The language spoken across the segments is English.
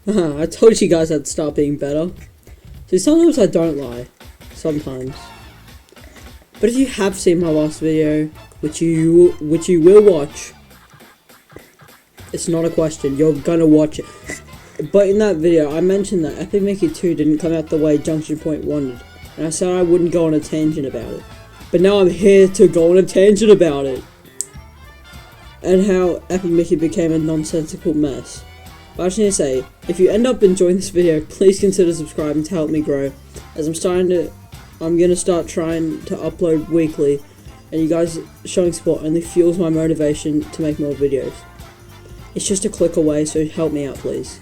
I told you guys I'd start being better. See, sometimes I don't lie. Sometimes. But if you have seen my last video, which you will watch, it's not a question, you're gonna watch it. But in that video, I mentioned that Epic Mickey 2 didn't come out the way Junction Point wanted, and I said I wouldn't go on a tangent about it. But now I'm here to go on a tangent about it. And how Epic Mickey became a nonsensical mess. But I just need to say, if you end up enjoying this video, please consider subscribing to help me grow, as I'm gonna start trying to upload weekly, and you guys showing support only fuels my motivation to make more videos. It's just a click away, so help me out please.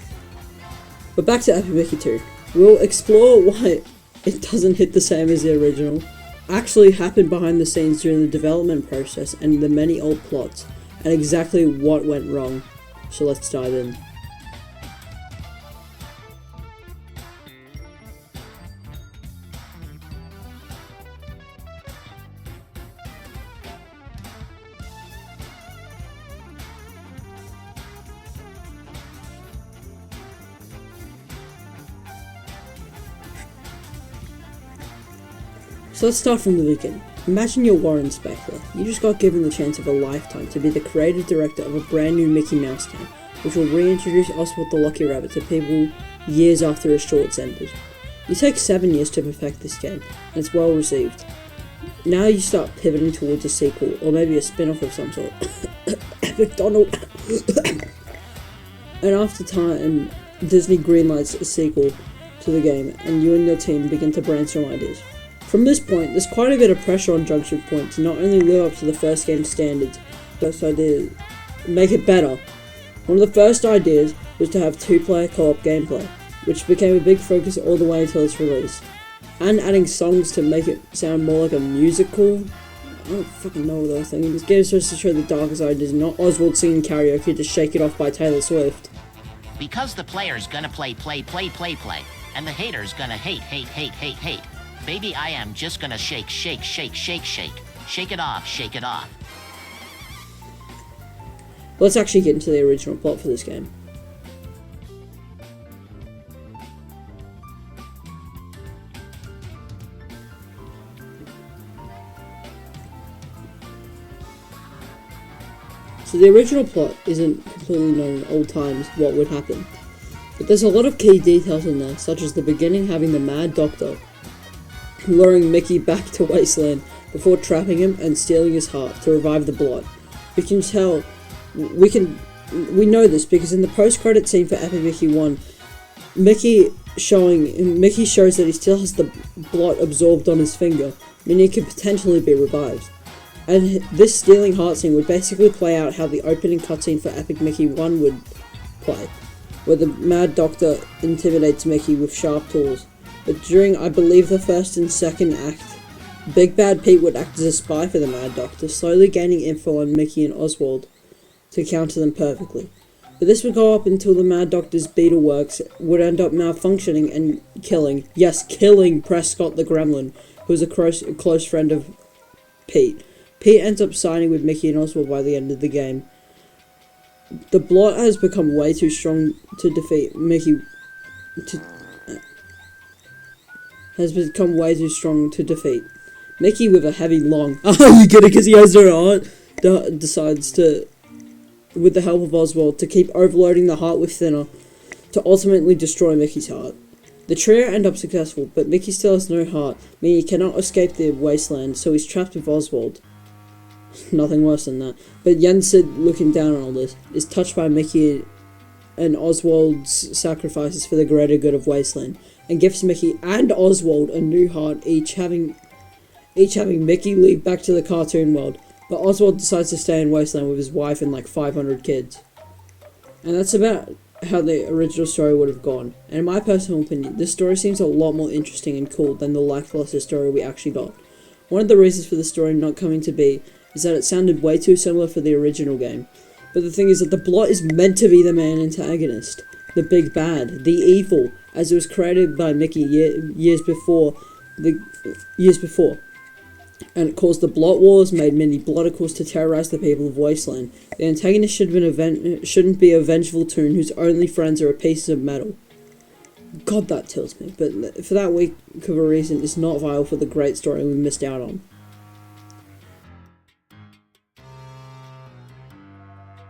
But back to Epic Mickey 2. We'll explore why it doesn't hit the same as the original, actually happened behind the scenes during the development process and the many old plots, and exactly what went wrong. So let's dive in. So let's start from the beginning. Imagine you're Warren Spector. You just got given the chance of a lifetime to be the creative director of a brand new Mickey Mouse game, which will reintroduce Oswald the Lucky Rabbit to people years after his shorts ended. You take 7 years to perfect this game, and it's well received. Now you start pivoting towards a sequel, or maybe a spin-off of some sort. McDonald. And after time, Disney greenlights a sequel to the game, and you and your team begin to brainstorm ideas. From this point, there's quite a bit of pressure on Junction Point to not only live up to the first game's standards, but make it better. One of the first ideas was to have 2-player co-op gameplay, which became a big focus all the way until its release, and adding songs to make it sound more like a musical. I don't fucking know what they were thinking. This game is supposed to show the darkest ideas, not Oswald singing karaoke to Shake It Off by Taylor Swift. Because the player's gonna play, and the hater's gonna hate. Baby, I am just gonna shake it off. Let's actually get into the original plot for this game. So the original plot isn't completely known in old times what would happen, but there's a lot of key details in there, such as the beginning having the Mad Doctor luring Mickey back to Wasteland before trapping him and stealing his heart to revive the Blot. We know this because in the post-credit scene for Epic Mickey 1, Mickey shows that he still has the Blot absorbed on his finger, meaning he could potentially be revived. And this stealing heart scene would basically play out how the opening cutscene for Epic Mickey 1 would play, where the Mad Doctor intimidates Mickey with sharp tools. But during, I believe, the first and second act, Big Bad Pete would act as a spy for the Mad Doctor, slowly gaining info on Mickey and Oswald to counter them perfectly. But this would go up until the Mad Doctor's Beetleworks would end up malfunctioning and killing Prescott the Gremlin, who was a close friend of Pete. Pete ends up signing with Mickey and Oswald by the end of the game. The Blot has become way too strong to defeat Mickey. Mickey with a heavy lung. You get it because he has no heart. Decides to, with the help of Oswald, to keep overloading the heart with thinner to ultimately destroy Mickey's heart. The trio end up successful, but Mickey still has no heart, meaning he cannot escape the wasteland, so he's trapped with Oswald. Nothing worse than that. But Yensid, looking down on all this, is touched by Mickey and Oswald's sacrifices for the greater good of Wasteland, and gives Mickey and Oswald a new heart, each having Mickey leave back to the cartoon world, but Oswald decides to stay in Wasteland with his wife and like 500 kids. And that's about how the original story would have gone, and in my personal opinion, this story seems a lot more interesting and cool than the lackluster story we actually got. One of the reasons for the story not coming to be is that it sounded way too similar for the original game, but the thing is that the Blot is meant to be the main antagonist, the big bad, the evil, as it was created by Mickey years before. and it caused the Blot Wars, made many Bloodicals to terrorize the people of Wasteland. The antagonist shouldn't be a vengeful toon whose only friends are pieces of metal. God, that tilts me, but for that weak of a reason, it's not vital for the great story we missed out on.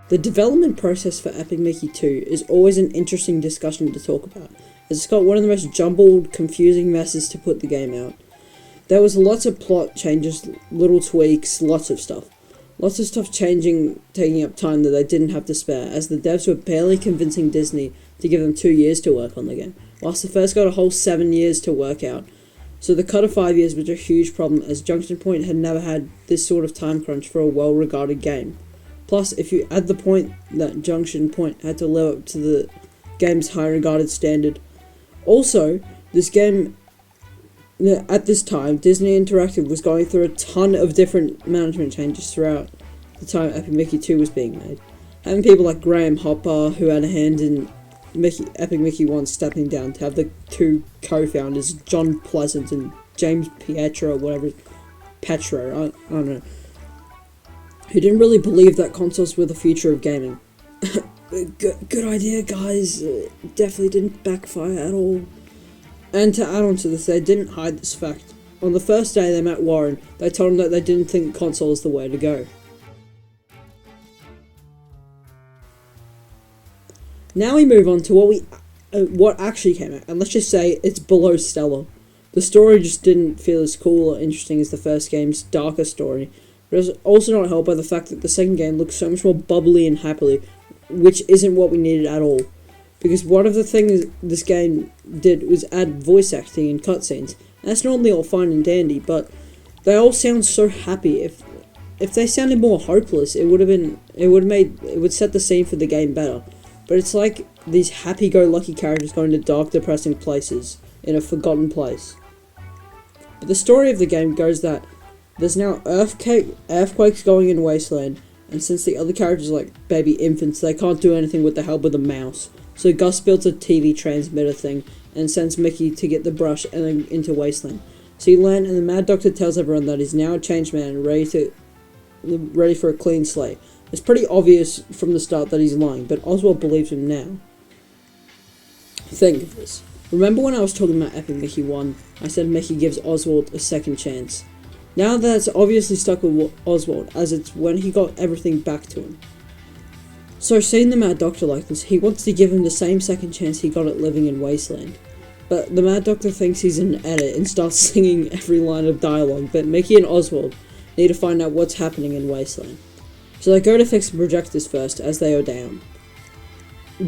The development process for Epic Mickey 2 is always an interesting discussion to talk about, as it's got one of the most jumbled, confusing messes to put the game out. There was lots of plot changes, little tweaks, lots of stuff. Lots of stuff changing, taking up time that they didn't have to spare, as the devs were barely convincing Disney to give them 2 years to work on the game, whilst the first got a whole 7 years to work out. So the cut of 5 years was a huge problem, as Junction Point had never had this sort of time crunch for a well-regarded game. Plus, if you add the point that Junction Point had to live up to the game's high-regarded standard. Also, this game, at this time, Disney Interactive was going through a ton of different management changes throughout the time Epic Mickey 2 was being made. Having people like Graham Hopper, who had a hand in Epic Mickey 1, stepping down to have the two co-founders, John Pleasant and James Pietro, or whatever, Petro, I don't know, who didn't really believe that consoles were the future of gaming. Good idea, guys. Definitely didn't backfire at all. And to add on to this, they didn't hide this fact. On the first day they met Warren, they told him that they didn't think console was the way to go. Now we move on to what actually came out, and let's just say it's below stellar. The story just didn't feel as cool or interesting as the first game's darker story. But it was also not helped by the fact that the second game looks so much more bubbly and happily, which isn't what we needed at all. Because one of the things this game did was add voice acting and cutscenes. That's normally all fine and dandy, but they all sound so happy. If they sounded more hopeless, it would set the scene for the game better. But it's like these happy-go-lucky characters going to dark, depressing places in a forgotten place. But the story of the game goes that there's now earthquakes going in Wasteland, and since the other characters are like baby infants, they can't do anything with the help of the mouse. So Gus builds a TV transmitter thing and sends Mickey to get the brush and then into Wasteland. So you land, and the Mad Doctor tells everyone that he's now a changed man and ready for a clean slate. It's pretty obvious from the start that he's lying, but Oswald believes him now. Think of this. Remember when I was talking about Epic Mickey 1, I said Mickey gives Oswald a second chance. Now that's obviously stuck with Oswald, as it's when he got everything back to him. So seeing the Mad Doctor like this, he wants to give him the same second chance he got at living in Wasteland. But the Mad Doctor thinks he's an edit and starts singing every line of dialogue, but Mickey and Oswald need to find out what's happening in Wasteland. So they go to fix the projectors first, as they are down,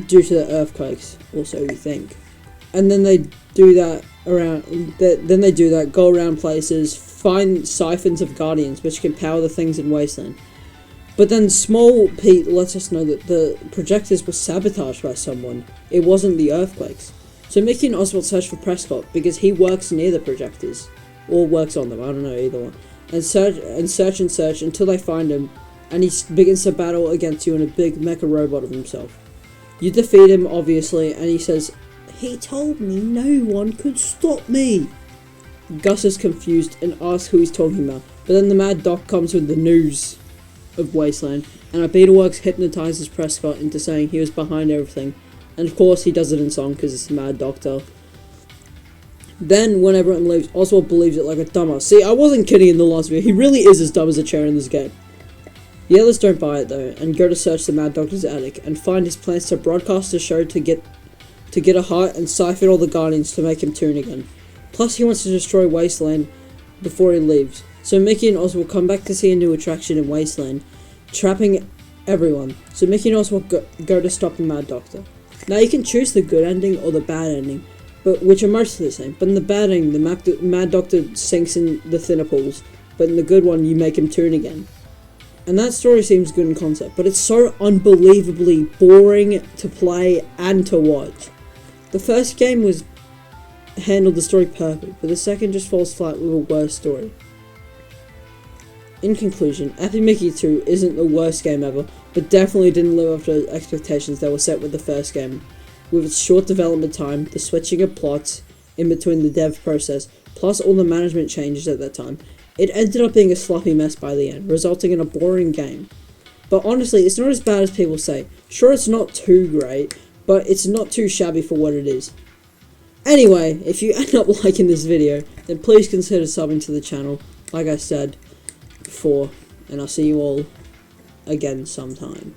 due to the earthquakes, also you think. And then they do that go around places, find siphons of Guardians, which can power the things in Wasteland. But then Small Pete lets us know that the projectors were sabotaged by someone. It wasn't the earthquakes. So Mickey and Oswald search for Prescott, because he works near the projectors. Or works on them, I don't know, either one. And search until they find him, and he begins to battle against you in a big mecha robot of himself. You defeat him, obviously, and he says, "He told me no one could stop me." Gus is confused and asks who he's talking about, but then the Mad Doc comes with the news of Wasteland, and Beetleworks hypnotizes Prescott into saying he was behind everything, and of course he does it in song because it's the Mad Doctor. Then, when everyone leaves, Oswald believes it like a dumbass. See, I wasn't kidding in the last video, he really is as dumb as a chair in this game. The others don't buy it though, and go to search the Mad Doctor's attic, and find his plans to broadcast a show to get a heart and siphon all the Guardians to make him toon again. Plus he wants to destroy Wasteland before he leaves. So Mickey and Oswald come back to see a new attraction in Wasteland, trapping everyone. So Mickey and Oswald go to stop the Mad Doctor. Now you can choose the good ending or the bad ending, which are mostly the same. But in the bad ending, the Mad Doctor sinks in the thinner pools, but in the good one, you make him toon again. And that story seems good in concept, but it's so unbelievably boring to play and to watch. The first game handled the story perfect, but the second just falls flat with a worse story. In conclusion, Epic Mickey 2 isn't the worst game ever, but definitely didn't live up to the expectations that were set with the first game. With its short development time, the switching of plots in between the dev process, plus all the management changes at that time, It ended up being a sloppy mess by the end, resulting in a boring game. But honestly, it's not as bad as people say. Sure, it's not too great, but it's not too shabby for what it is. Anyway, if you end up liking this video, then please consider subbing to the channel, like I said before, and I'll see you all again sometime.